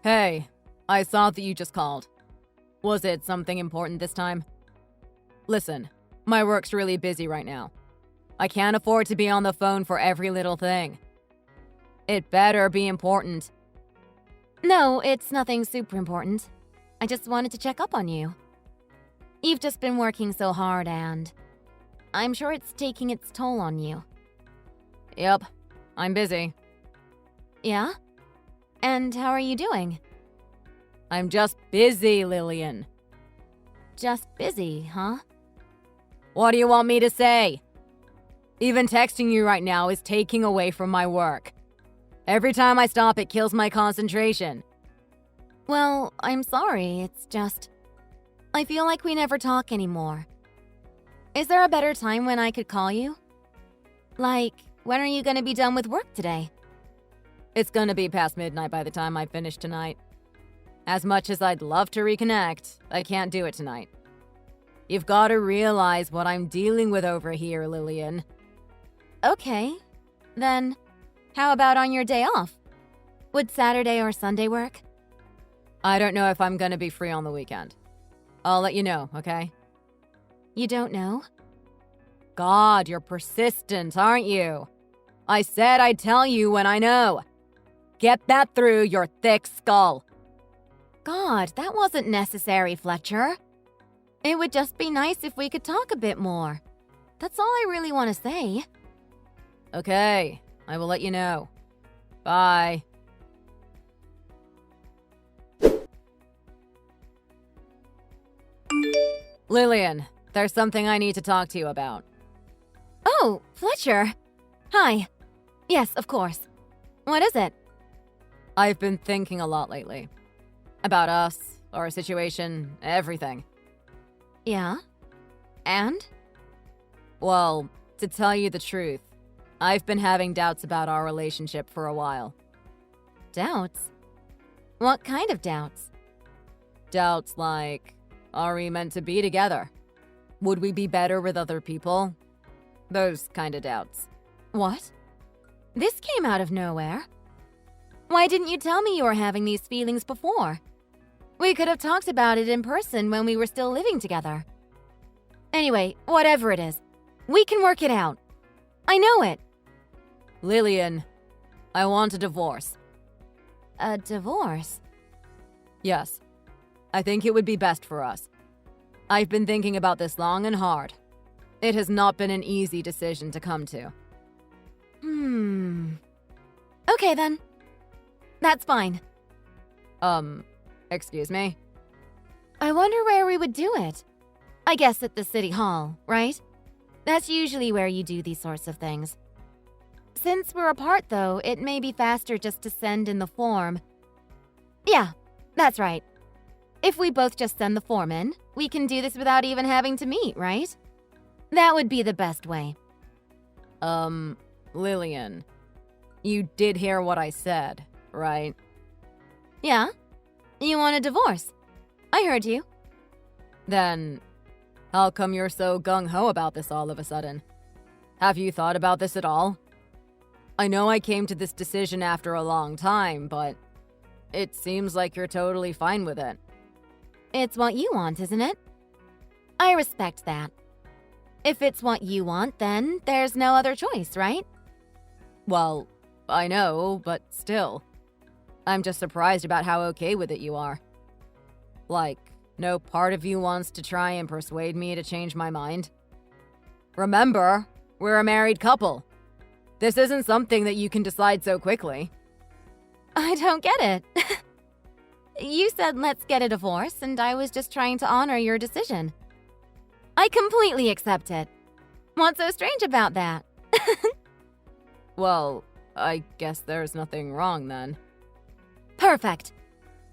Hey, I saw that you just called. Was it something important this time? Listen, my work's really busy right now. I can't afford to be on the phone for every little thing. It better be important. No, it's nothing super important. I just wanted to check up on you. You've just been working so hard and I'm sure it's taking its toll on you. Yep, I'm busy. Yeah? And how are you doing? I'm just busy, Lillian. Just busy, huh? What do you want me to say? Even texting you right now is taking away from my work. Every time I stop, it kills my concentration. Well, I'm sorry, it's just... I feel like we never talk anymore. Is there a better time when I could call you? Like, when are you gonna be done with work today? It's gonna be past midnight by the time I finish tonight. As much as I'd love to reconnect, I can't do it tonight. You've gotta realize what I'm dealing with over here, Lillian. Okay, then how about on your day off? Would Saturday or Sunday work? I don't know if I'm gonna be free on the weekend. I'll let you know, okay? You don't know? God, you're persistent, aren't you? I said I'd tell you when I know. Get that through your thick skull. God, that wasn't necessary, Fletcher. It would just be nice if we could talk a bit more. That's all I really want to say. Okay, I will let you know. Bye. Lillian, there's something I need to talk to you about. Oh, Fletcher. Hi. Yes, of course. What is it? I've been thinking a lot lately. About us, our situation, everything. Yeah? And? Well, to tell you the truth, I've been having doubts about our relationship for a while. Doubts? What kind of doubts? Doubts like, are we meant to be together? Would we be better with other people? Those kind of doubts. What? This came out of nowhere. Why didn't you tell me you were having these feelings before? We could have talked about it in person when we were still living together. Anyway, whatever it is, we can work it out. I know it. Lillian, I want a divorce. A divorce? Yes. I think it would be best for us. I've been thinking about this long and hard. It has not been an easy decision to come to. Okay then. That's fine. Excuse me? I wonder where we would do it. I guess at the city hall, right? That's usually where you do these sorts of things. Since we're apart though, it may be faster just to send in the form. Yeah, that's right. If we both just send the form in, we can do this without even having to meet, right? That would be the best way. Lillian, you did hear what I said, right? Yeah? You want a divorce? I heard you. Then, how come you're so gung-ho about this all of a sudden? Have you thought about this at all? I know I came to this decision after a long time, but it seems like you're totally fine with it. It's what you want, isn't it? I respect that. If it's what you want, then there's no other choice, right? Well, I know, but still. I'm just surprised about how okay with it you are. Like, no part of you wants to try and persuade me to change my mind? Remember, we're a married couple. This isn't something that you can decide so quickly. I don't get it. You said let's get a divorce, and I was just trying to honor your decision. I completely accept it. What's so strange about that? Well, I guess there's nothing wrong then. Perfect.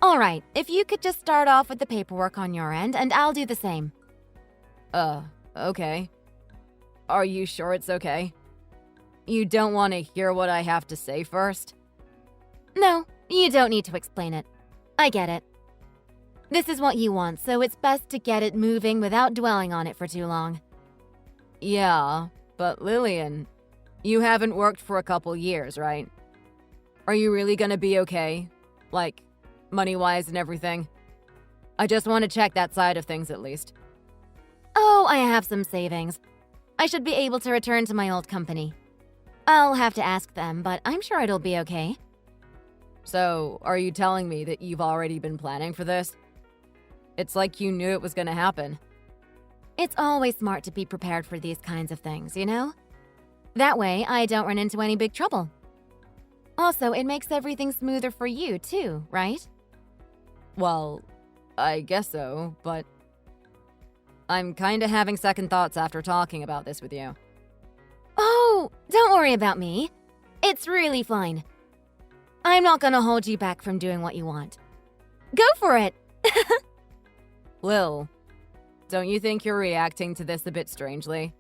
All right, if you could just start off with the paperwork on your end, and I'll do the same. Okay. Are you sure it's okay? You don't want to hear what I have to say first? No, you don't need to explain it. I get it. This is what you want, so it's best to get it moving without dwelling on it for too long. Yeah, but Lillian, you haven't worked for a couple years, right? Are you really gonna be okay? Like, money-wise and everything. I just want to check that side of things at least. Oh, I have some savings. I should be able to return to my old company. I'll have to ask them, but I'm sure it'll be okay. So, are you telling me that you've already been planning for this? It's like you knew it was gonna happen. It's always smart to be prepared for these kinds of things, you know? That way, I don't run into any big trouble. Also, it makes everything smoother for you, too, right? Well, I guess so, but I'm kinda having second thoughts after talking about this with you. Oh, don't worry about me. It's really fine. I'm not gonna hold you back from doing what you want. Go for it! Lil, don't you think you're reacting to this a bit strangely?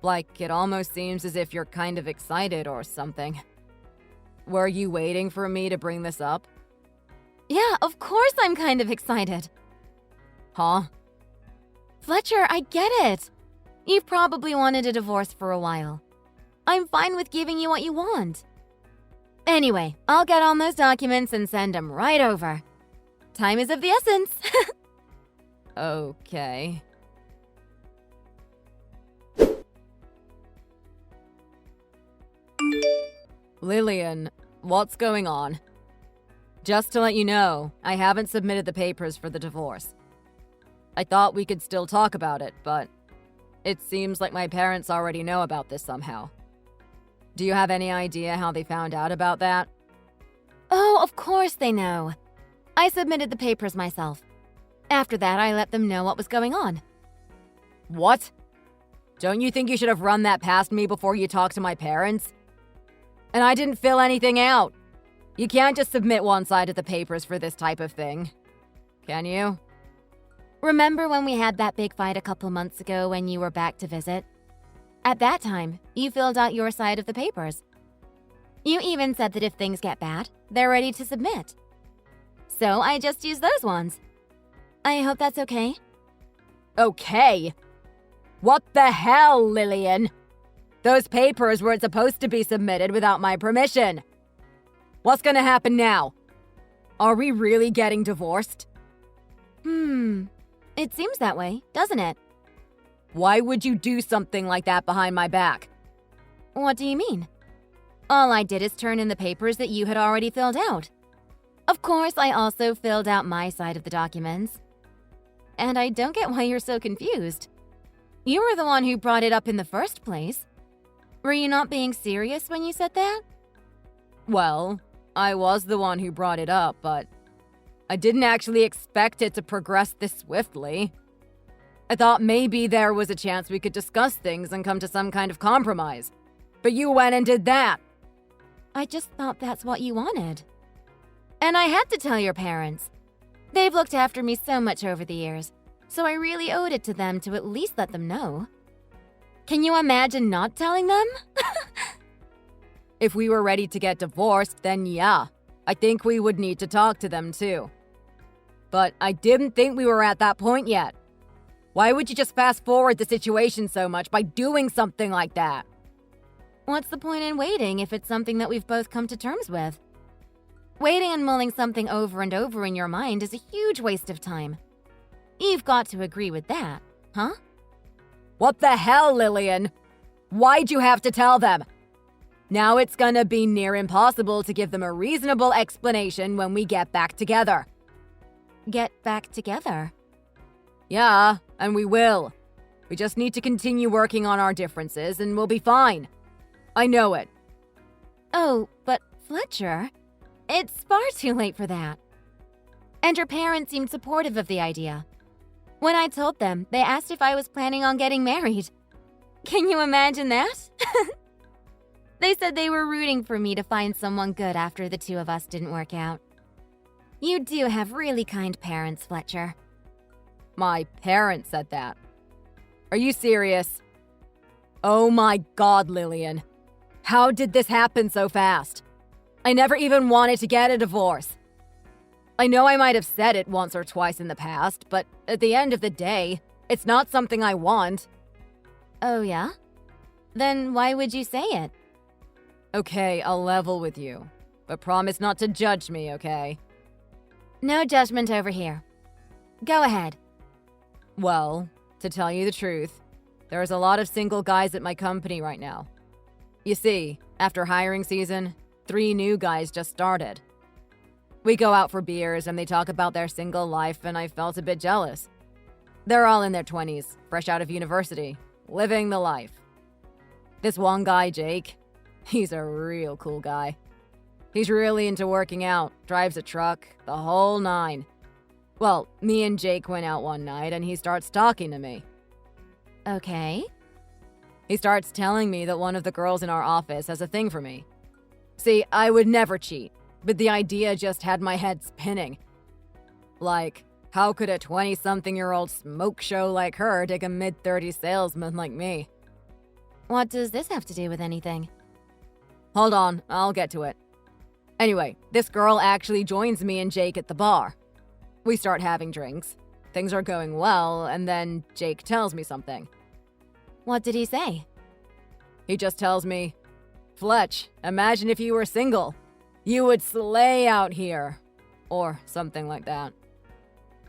Like, it almost seems as if you're kind of excited or something. Were you waiting for me to bring this up? Yeah, of course I'm kind of excited. Huh? Fletcher, I get it. You've probably wanted a divorce for a while. I'm fine with giving you what you want. Anyway, I'll get on those documents and send them right over. Time is of the essence. Okay. Lillian, what's going on? Just to let you know, I haven't submitted the papers for the divorce. I thought we could still talk about it, but it seems like my parents already know about this somehow. Do you have any idea how they found out about that? Oh, of course they know. I submitted the papers myself. After that, I let them know what was going on. What? Don't you think you should have run that past me before you talked to my parents? And I didn't fill anything out. You can't just submit one side of the papers for this type of thing. Can you? Remember when we had that big fight a couple months ago when you were back to visit? At that time, you filled out your side of the papers. You even said that if things get bad, they're ready to submit. So I just used those ones. I hope that's okay. Okay. What the hell, Lillian? Those papers weren't supposed to be submitted without my permission. What's gonna happen now? Are we really getting divorced? It seems that way, doesn't it? Why would you do something like that behind my back? What do you mean? All I did is turn in the papers that you had already filled out. Of course, I also filled out my side of the documents. And I don't get why you're so confused. You were the one who brought it up in the first place. Were you not being serious when you said that? Well, I was the one who brought it up, but I didn't actually expect it to progress this swiftly. I thought maybe there was a chance we could discuss things and come to some kind of compromise. But you went and did that. I just thought that's what you wanted. And I had to tell your parents. They've looked after me so much over the years, so I really owed it to them to at least let them know. Can you imagine not telling them? If we were ready to get divorced, then yeah, I think we would need to talk to them too. But I didn't think we were at that point yet. Why would you just fast forward the situation so much by doing something like that? What's the point in waiting if it's something that we've both come to terms with? Waiting and mulling something over and over in your mind is a huge waste of time. You've got to agree with that, huh? What the hell, Lillian? Why'd you have to tell them? Now it's gonna be near impossible to give them a reasonable explanation when we get back together. Get back together? Yeah, and we will. We just need to continue working on our differences and we'll be fine. I know it. Oh, but Fletcher, it's far too late for that. And your parents seemed supportive of the idea. When I told them, they asked if I was planning on getting married. Can you imagine that? They said they were rooting for me to find someone good after the two of us didn't work out. You do have really kind parents, Fletcher. My parents said that. Are you serious? Oh my God, Lillian. How did this happen so fast? I never even wanted to get a divorce. I know I might have said it once or twice in the past, but at the end of the day, it's not something I want. Oh yeah? Then why would you say it? Okay, I'll level with you, but promise not to judge me, okay? No judgment over here. Go ahead. Well, to tell you the truth, there's a lot of single guys at my company right now. You see, after hiring season, 3 new guys just started. We go out for beers and they talk about their single life, and I felt a bit jealous. They're all in their 20s, fresh out of university, living the life. This one guy, Jake, he's a real cool guy. He's really into working out, drives a truck, the whole 9. Well, me and Jake went out one night and he starts talking to me. Okay. He starts telling me that one of the girls in our office has a thing for me. See, I would never cheat, but the idea just had my head spinning. Like, how could a 20-something-year-old smoke show like her dig a mid-30s salesman like me? What does this have to do with anything? Hold on, I'll get to it. Anyway, this girl actually joins me and Jake at the bar. We start having drinks. Things are going well, and then Jake tells me something. What did he say? He just tells me, "Fletch, imagine if you were single. You would slay out here." Or something like that.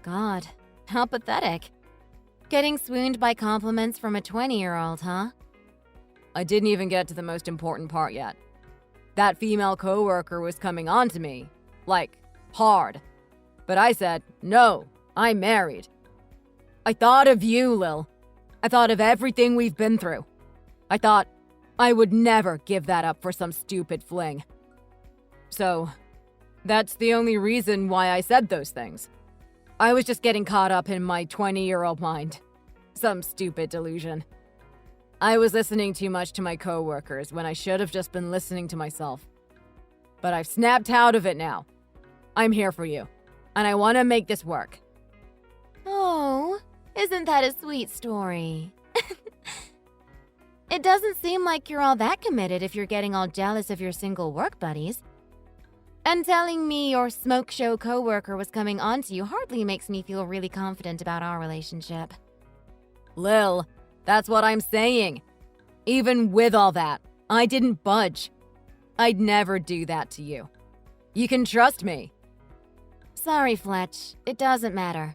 God, how pathetic. Getting swooned by compliments from a 20-year-old, huh? I didn't even get to the most important part yet. That female coworker was coming on to me. Like, hard. But I said, no, I'm married. I thought of you, Lil. I thought of everything we've been through. I thought I would never give that up for some stupid fling. So, that's the only reason why I said those things. I was just getting caught up in my 20-year-old mind. Some stupid delusion. I was listening too much to my coworkers when I should have just been listening to myself. But I've snapped out of it now. I'm here for you, and I want to make this work. Oh, isn't that a sweet story? It doesn't seem like you're all that committed if you're getting all jealous of your single work buddies. And telling me your smoke show coworker was coming on to you hardly makes me feel really confident about our relationship. Lil, that's what I'm saying. Even with all that, I didn't budge. I'd never do that to you. You can trust me. Sorry, Fletch. It doesn't matter.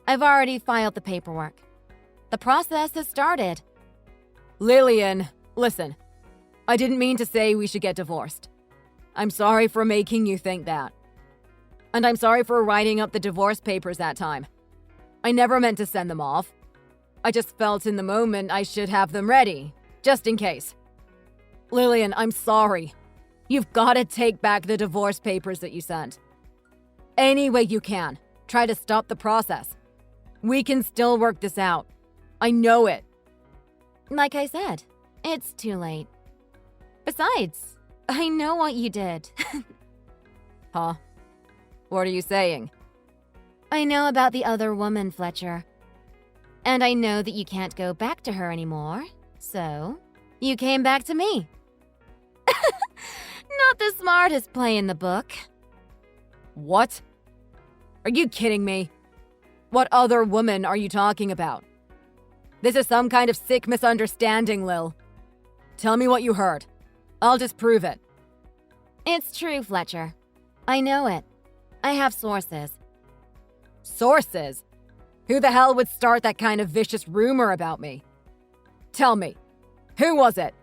I've already filed the paperwork. The process has started. Lillian, listen. I didn't mean to say we should get divorced. I'm sorry for making you think that. And I'm sorry for writing up the divorce papers that time. I never meant to send them off. I just felt in the moment I should have them ready, just in case. Lillian, I'm sorry. You've got to take back the divorce papers that you sent. Any way you can, try to stop the process. We can still work this out. I know it. Like I said, it's too late. Besides, I know what you did. Huh? What are you saying? I know about the other woman, Fletcher. And I know that you can't go back to her anymore, so you came back to me. Not the smartest play in the book. What? Are you kidding me? What other woman are you talking about? This is some kind of sick misunderstanding, Lil. Tell me what you heard. I'll disprove it. It's true, Fletcher. I know it. I have sources. Sources? Who the hell would start that kind of vicious rumor about me? Tell me, who was it?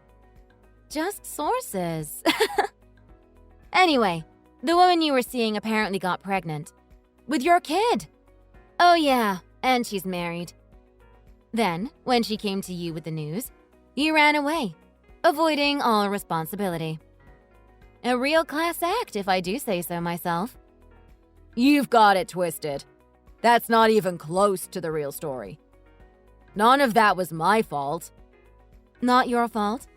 Just sources. Anyway, the woman you were seeing apparently got pregnant. With your kid. Oh yeah, and she's married. Then, when she came to you with the news, you ran away, avoiding all responsibility. A real class act, if I do say so myself. You've got it twisted. That's not even close to the real story. None of that was my fault. Not your fault?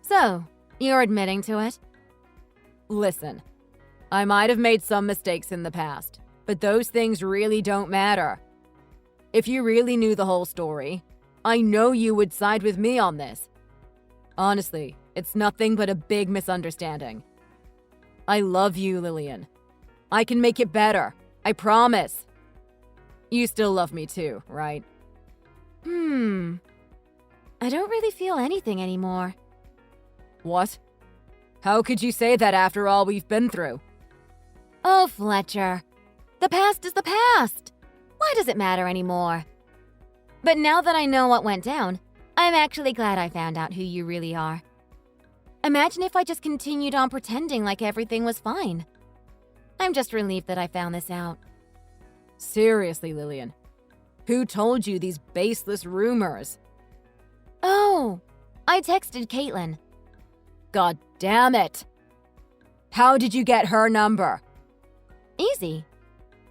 So, you're admitting to it? Listen, I might have made some mistakes in the past, but those things really don't matter. If you really knew the whole story, I know you would side with me on this. Honestly, it's nothing but a big misunderstanding. I love you, Lillian. I can make it better. I promise. You still love me too, right? I don't really feel anything anymore. What? How could you say that after all we've been through? Oh, Fletcher. The past is the past. Why does it matter anymore? But now that I know what went down, I'm actually glad I found out who you really are. Imagine if I just continued on pretending like everything was fine. I'm just relieved that I found this out. Seriously, Lillian. Who told you these baseless rumors? Oh, I texted Caitlin. God damn it! How did you get her number? Easy.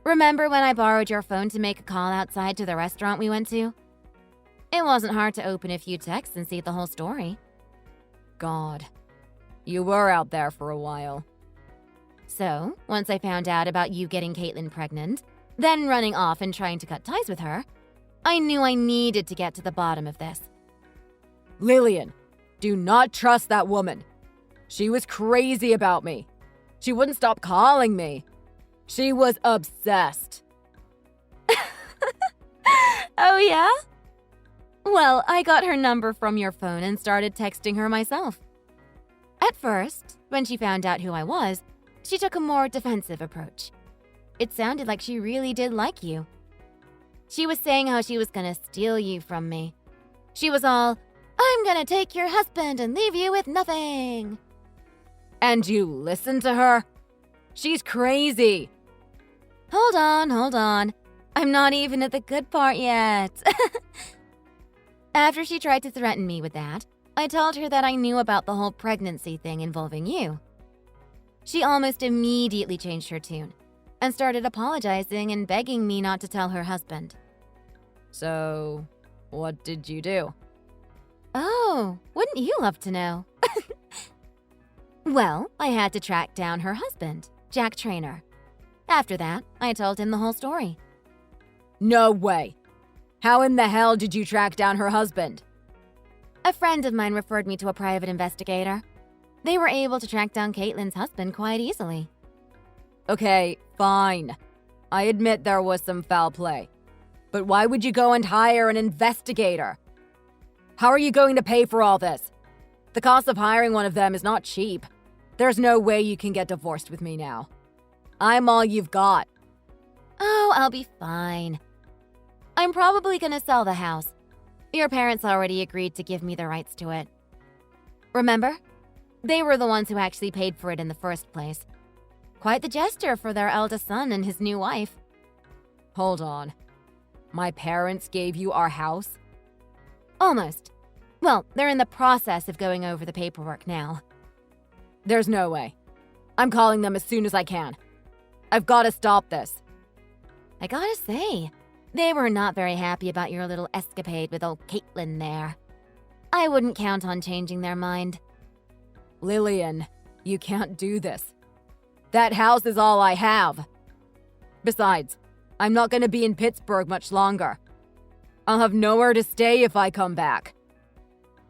Remember when I borrowed your phone to make a call outside to the restaurant we went to? It wasn't hard to open a few texts and see the whole story. God. You were out there for a while. So, once I found out about you getting Caitlin pregnant, then running off and trying to cut ties with her, I knew I needed to get to the bottom of this. Lillian, do not trust that woman. She was crazy about me. She wouldn't stop calling me. She was obsessed. Oh, yeah? Well, I got her number from your phone and started texting her myself. At first, when she found out who I was, she took a more defensive approach. It sounded like she really did like you. She was saying how she was gonna steal you from me. She was all, "I'm gonna take your husband and leave you with nothing." And you listened to her? She's crazy. Hold on. I'm not even at the good part yet. After she tried to threaten me with that, I told her that I knew about the whole pregnancy thing involving you. She almost immediately changed her tune and started apologizing and begging me not to tell her husband. So, what did you do? Oh, wouldn't you love to know? Well, I had to track down her husband, Jack Traynor. After that, I told him the whole story. No way. How in the hell did you track down her husband? A friend of mine referred me to a private investigator. They were able to track down Caitlin's husband quite easily. Okay, fine. I admit there was some foul play. But why would you go and hire an investigator? How are you going to pay for all this? The cost of hiring one of them is not cheap. There's no way you can get divorced with me now. I'm all you've got. Oh, I'll be fine. I'm probably gonna sell the house. Your parents already agreed to give me the rights to it. Remember? They were the ones who actually paid for it in the first place. Quite the gesture for their eldest son and his new wife. Hold on. My parents gave you our house? Almost. Well, they're in the process of going over the paperwork now. There's no way. I'm calling them as soon as I can. I've got to stop this. I gotta say, they were not very happy about your little escapade with old Caitlin there. I wouldn't count on changing their mind. Lillian, you can't do this. That house is all I have. Besides, I'm not going to be in Pittsburgh much longer. I'll have nowhere to stay if I come back.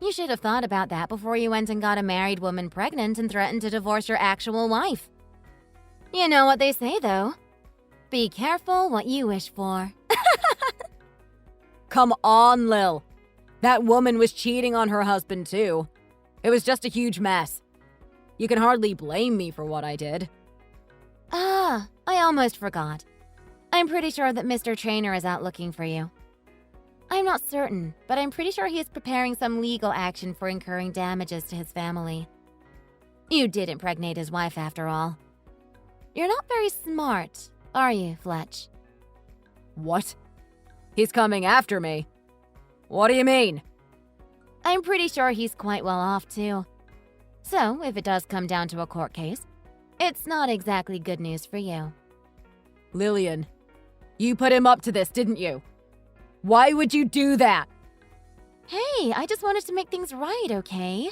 You should have thought about that before you went and got a married woman pregnant and threatened to divorce your actual wife. You know what they say, though. Be careful what you wish for. Come on, Lil. That woman was cheating on her husband, too. It was just a huge mess. You can hardly blame me for what I did. Ah, I almost forgot. I'm pretty sure that Mr. Traynor is out looking for you. I'm not certain, but I'm pretty sure he is preparing some legal action for incurring damages to his family. You did impregnate his wife, after all. You're not very smart, are you, Fletch? What? He's coming after me? What do you mean? I'm pretty sure he's quite well off, too. So, if it does come down to a court case, it's not exactly good news for you. Lillian, you put him up to this, didn't you? Why would you do that? Hey, I just wanted to make things right, okay?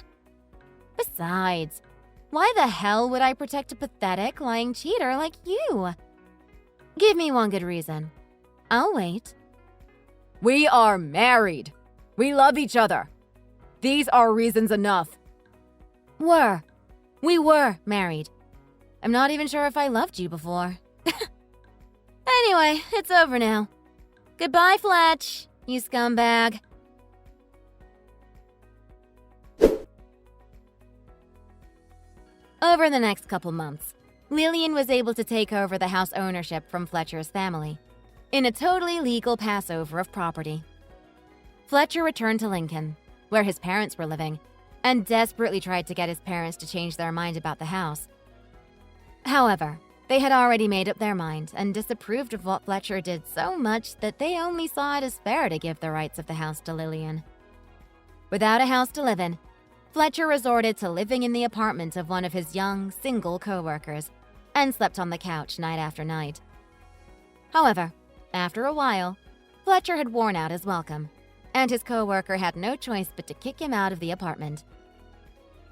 Besides, why the hell would I protect a pathetic, lying cheater like you? Give me one good reason. I'll wait. We are married. We love each other. These are reasons enough. We were married. I'm not even sure if I loved you before. Anyway, it's over now. Goodbye, Fletch, you scumbag. Over the next couple months, Lillian was able to take over the house ownership from Fletcher's family in a totally legal passover of property. Fletcher returned to Lincoln, where his parents were living, and desperately tried to get his parents to change their mind about the house. However, they had already made up their mind and disapproved of what Fletcher did so much that they only saw it as fair to give the rights of the house to Lillian. Without a house to live in, Fletcher resorted to living in the apartment of one of his young, single co-workers and slept on the couch night after night. However, after a while, Fletcher had worn out his welcome, and his co-worker had no choice but to kick him out of the apartment.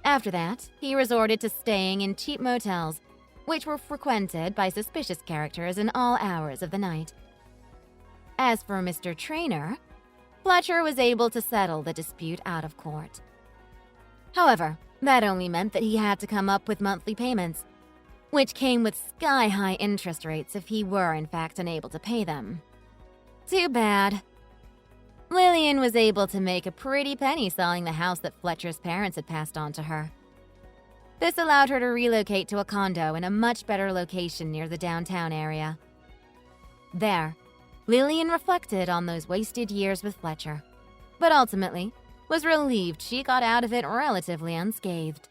After that, he resorted to staying in cheap motels, which were frequented by suspicious characters in all hours of the night. As for Mr. Traynor, Fletcher was able to settle the dispute out of court. However, that only meant that he had to come up with monthly payments, which came with sky-high interest rates if he were in fact unable to pay them. Too bad. Lillian was able to make a pretty penny selling the house that Fletcher's parents had passed on to her. This allowed her to relocate to a condo in a much better location near the downtown area. There, Lillian reflected on those wasted years with Fletcher, but ultimately was relieved she got out of it relatively unscathed.